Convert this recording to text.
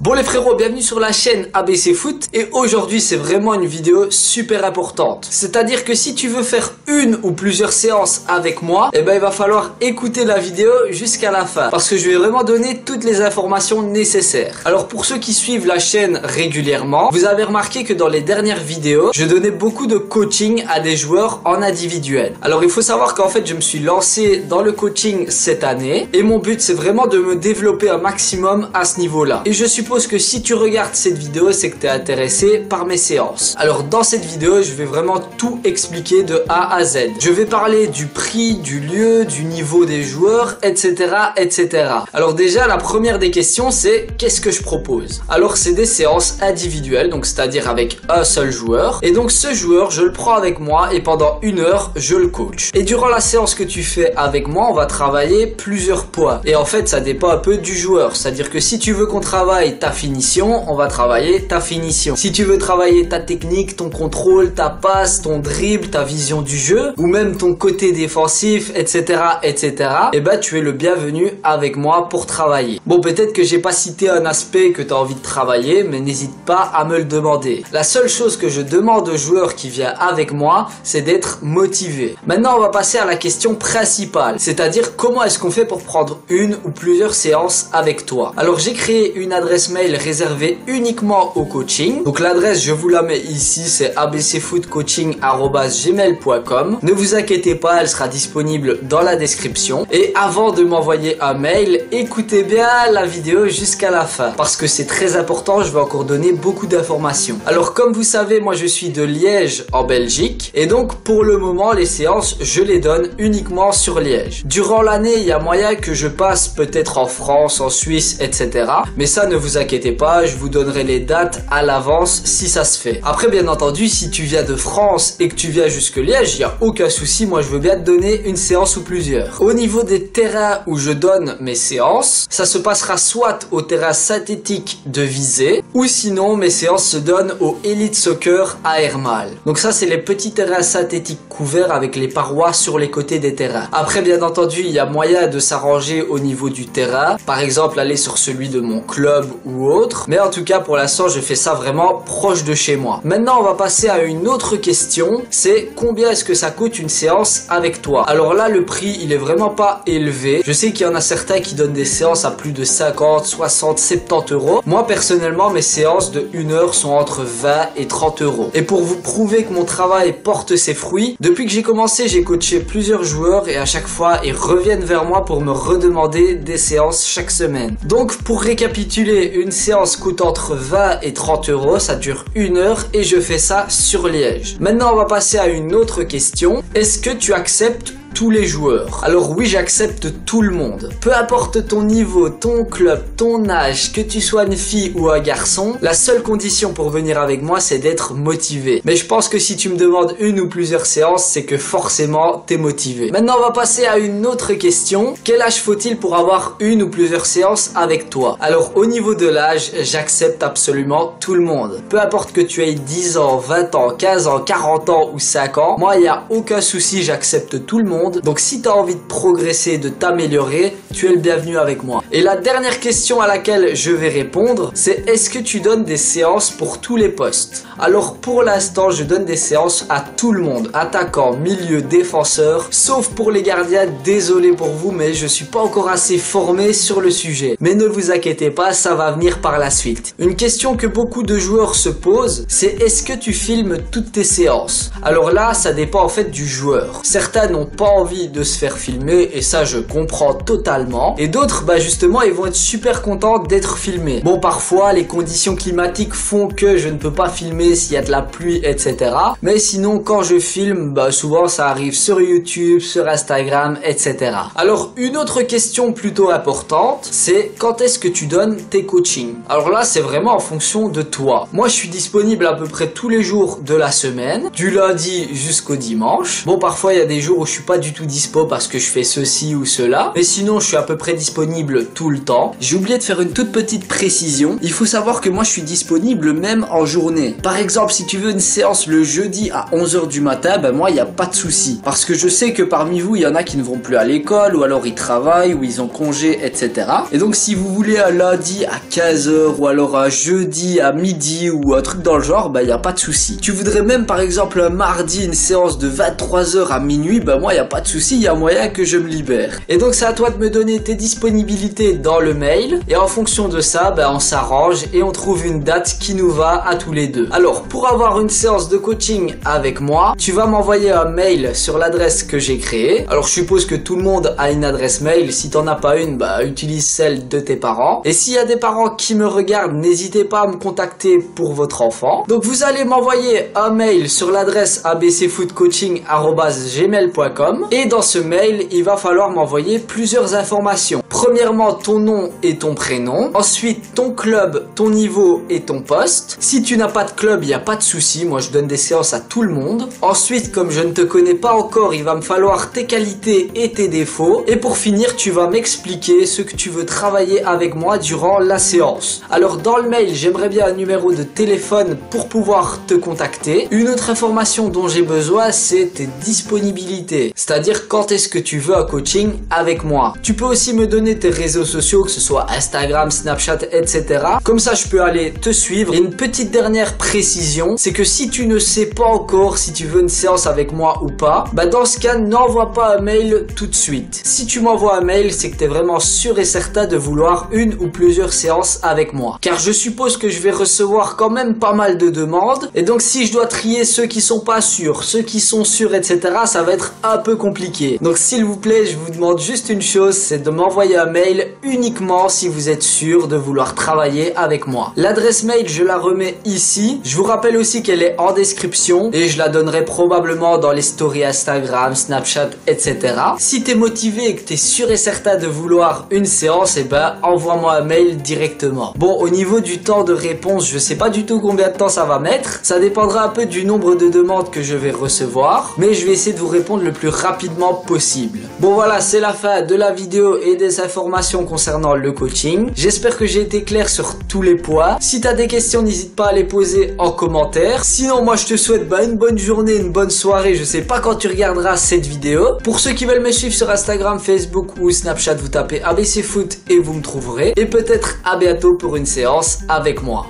Bon les frérots, bienvenue sur la chaîne ABC Foot et aujourd'hui c'est vraiment une vidéo super importante. C'est-à-dire que si tu veux faire une ou plusieurs séances avec moi, il va falloir écouter la vidéo jusqu'à la fin parce que je vais vraiment donner toutes les informations nécessaires. Alors pour ceux qui suivent la chaîne régulièrement, vous avez remarqué que dans les dernières vidéos, je donnais beaucoup de coaching à des joueurs en individuel. Alors il faut savoir qu'en fait je me suis lancé dans le coaching cette année et mon but c'est vraiment de me développer un maximum à ce niveau-là. Et je suppose que si tu regardes cette vidéo, c'est que tu es intéressé par mes séances. Alors dans cette vidéo, je vais vraiment tout expliquer de A à Z. Je vais parler du prix, du lieu, du niveau des joueurs, etc., etc. Alors déjà, la première des questions, c'est qu'est-ce que je propose? Alors c'est des séances individuelles, donc c'est-à-dire avec un seul joueur. Et donc ce joueur, je le prends avec moi et pendant 1 heure, je le coach. Et durant la séance que tu fais avec moi, on va travailler plusieurs points. Et en fait, ça dépend un peu du joueur. C'est-à-dire que si tu veux qu'on travaille ta finition, on va travailler ta finition. Si tu veux travailler ta technique, ton contrôle, ta passe, ton dribble, ta vision du jeu, ou même ton côté défensif, etc., etc., tu es le bienvenu avec moi pour travailler. Bon, peut-être que j'ai pas cité un aspect que tu as envie de travailler, mais n'hésite pas à me le demander. La seule chose que je demande au joueur qui vient avec moi, c'est d'être motivé. Maintenant, on va passer à la question principale, c'est-à-dire comment est-ce qu'on fait pour prendre une ou plusieurs séances avec toi. Alors, j'ai créé une adresse mail réservé uniquement au coaching. Donc l'adresse, je vous la mets ici, c'est abcfootcoaching@gmail.com. Ne vous inquiétez pas, elle sera disponible dans la description. Et avant de m'envoyer un mail, écoutez bien la vidéo jusqu'à la fin parce que c'est très important, je vais encore donner beaucoup d'informations. Alors comme vous savez, moi je suis de Liège en Belgique et donc pour le moment les séances, je les donne uniquement sur Liège. Durant l'année, il y a moyen que je passe peut-être en France, en Suisse, etc. Mais ça, ne vous inquiétez pas, je vous donnerai les dates à l'avance si ça se fait. Après, bien entendu, si tu viens de France et que tu viens jusque Liège, il n'y a aucun souci, moi je veux bien te donner une séance ou plusieurs. Au niveau des terrains où je donne mes séances, ça se passera soit au terrain synthétique de Visé, ou sinon mes séances se donnent au Elite Soccer à Hermal. Donc ça, c'est les petits terrains synthétiques couverts avec les parois sur les côtés des terrains. Après, bien entendu, il y a moyen de s'arranger au niveau du terrain. Par exemple, aller sur celui de mon club ou autre, mais en tout cas pour l'instant je fais ça vraiment proche de chez moi. Maintenant on va passer à une autre question, c'est combien est-ce que ça coûte une séance avec toi? Alors là le prix il est vraiment pas élevé, je sais qu'il y en a certains qui donnent des séances à plus de 50, 60, 70 euros. Moi personnellement mes séances de 1 heure sont entre 20 et 30 euros. Et pour vous prouver que mon travail porte ses fruits, depuis que j'ai commencé j'ai coaché plusieurs joueurs et à chaque fois ils reviennent vers moi pour me redemander des séances chaque semaine. Donc pour récapituler, une séance coûte entre 20 et 30 euros, ça dure 1 heure et je fais ça sur Liège. Maintenant on va passer à une autre question, est-ce que tu acceptes tous les joueurs? Alors oui, j'accepte tout le monde. Peu importe ton niveau, ton club, ton âge, que tu sois une fille ou un garçon, la seule condition pour venir avec moi, c'est d'être motivé. Mais je pense que si tu me demandes une ou plusieurs séances, c'est que forcément, t'es motivé. Maintenant, on va passer à une autre question. Quel âge faut-il pour avoir une ou plusieurs séances avec toi? Alors, au niveau de l'âge, j'accepte absolument tout le monde. Peu importe que tu aies 10 ans, 20 ans, 15 ans, 40 ans ou 5 ans, moi, il n'y a aucun souci, j'accepte tout le monde. Donc si tu as envie de progresser, de t'améliorer, tu es le bienvenu avec moi. Et la dernière question à laquelle je vais répondre, c'est est-ce que tu donnes des séances pour tous les postes? Alors pour l'instant, je donne des séances à tout le monde, attaquant, milieu, défenseur, sauf pour les gardiens, désolé pour vous, mais je suis pas encore assez formé sur le sujet. Mais ne vous inquiétez pas, ça va venir par la suite. Une question que beaucoup de joueurs se posent, c'est est-ce que tu filmes toutes tes séances? Alors là, ça dépend en fait du joueur. Certains n'ont pas envie de se faire filmer et ça je comprends totalement, et d'autres justement ils vont être super contents d'être filmés. Bon, parfois les conditions climatiques font que je ne peux pas filmer s'il y a de la pluie, etc., mais sinon quand je filme, souvent ça arrive sur YouTube, sur Instagram, etc. Alors une autre question plutôt importante, c'est quand est-ce que tu donnes tes coachings? Alors là c'est vraiment en fonction de toi. Moi je suis disponible à peu près tous les jours de la semaine, du lundi jusqu'au dimanche. Bon, parfois il y a des jours où je suis pas du tout dispo parce que je fais ceci ou cela, mais sinon je suis à peu près disponible tout le temps. J'ai oublié de faire une toute petite précision, il faut savoir que moi je suis disponible même en journée. Par exemple, si tu veux une séance le jeudi à 11 h du matin, ben moi il n'y a pas de souci, parce que je sais que parmi vous il y en a qui ne vont plus à l'école, ou alors ils travaillent, ou ils ont congé, etc. Et donc si vous voulez un lundi à 15 h, ou alors un jeudi à midi, ou un truc dans le genre, ben il n'y a pas de souci. Tu voudrais même par exemple un mardi une séance de 23 h à minuit, ben moi il n'y a pas de souci, il y a moyen que je me libère. Et donc c'est à toi de me donner tes disponibilités dans le mail, et en fonction de ça, ben on s'arrange et on trouve une date qui nous va à tous les deux. Alors pour avoir une séance de coaching avec moi, tu vas m'envoyer un mail sur l'adresse que j'ai créée. Alors je suppose que tout le monde a une adresse mail, si t'en as pas une, bah utilise celle de tes parents. Et s'il y a des parents qui me regardent, n'hésitez pas à me contacter pour votre enfant. Donc vous allez m'envoyer un mail sur l'adresse abcfootcoaching@gmail.com, et dans ce mail, il va falloir m'envoyer plusieurs informations. Premièrement, ton nom et ton prénom. Ensuite, ton club, ton niveau et ton poste. Si tu n'as pas de club, il n'y a pas de souci. Moi, je donne des séances à tout le monde. Ensuite, comme je ne te connais pas encore, il va me falloir tes qualités et tes défauts. Et pour finir, tu vas m'expliquer ce que tu veux travailler avec moi durant la séance. Alors, dans le mail, j'aimerais bien un numéro de téléphone pour pouvoir te contacter. Une autre information dont j'ai besoin, c'est tes disponibilités. C'est-à-dire quand est-ce que tu veux un coaching avec moi. Tu peux aussi me donner tes réseaux sociaux, que ce soit Instagram, Snapchat, etc. Comme ça, je peux aller te suivre. Et une petite dernière précision, c'est que si tu ne sais pas encore si tu veux une séance avec moi ou pas, bah dans ce cas, n'envoie pas un mail tout de suite. Si tu m'envoies un mail, c'est que tu es vraiment sûr et certain de vouloir une ou plusieurs séances avec moi. Car je suppose que je vais recevoir quand même pas mal de demandes. Et donc, si je dois trier ceux qui sont pas sûrs, ceux qui sont sûrs, etc., ça va être un peu compliqué. Donc, s'il vous plaît, je vous demande juste une chose, c'est de m'envoyer un mail uniquement si vous êtes sûr de vouloir travailler avec moi. L'adresse mail, je la remets ici. Je vous rappelle aussi qu'elle est en description et je la donnerai probablement dans les stories Instagram, Snapchat, etc. Si t'es motivé et que t'es sûr et certain de vouloir une séance, eh ben envoie-moi un mail directement. Bon, au niveau du temps de réponse, je sais pas du tout combien de temps ça va mettre. Ça dépendra un peu du nombre de demandes que je vais recevoir, mais je vais essayer de vous répondre le plus rapidement possible. Bon voilà, c'est la fin de la vidéo et des informations concernant le coaching. J'espère que j'ai été clair sur tous les points. Si t'as des questions, n'hésite pas à les poser en commentaire. Sinon, moi je te souhaite une bonne journée, une bonne soirée. Je sais pas quand tu regarderas cette vidéo. Pour ceux qui veulent me suivre sur Instagram, Facebook ou Snapchat, vous tapez ABC Foot et vous me trouverez. Et peut-être à bientôt pour une séance avec moi.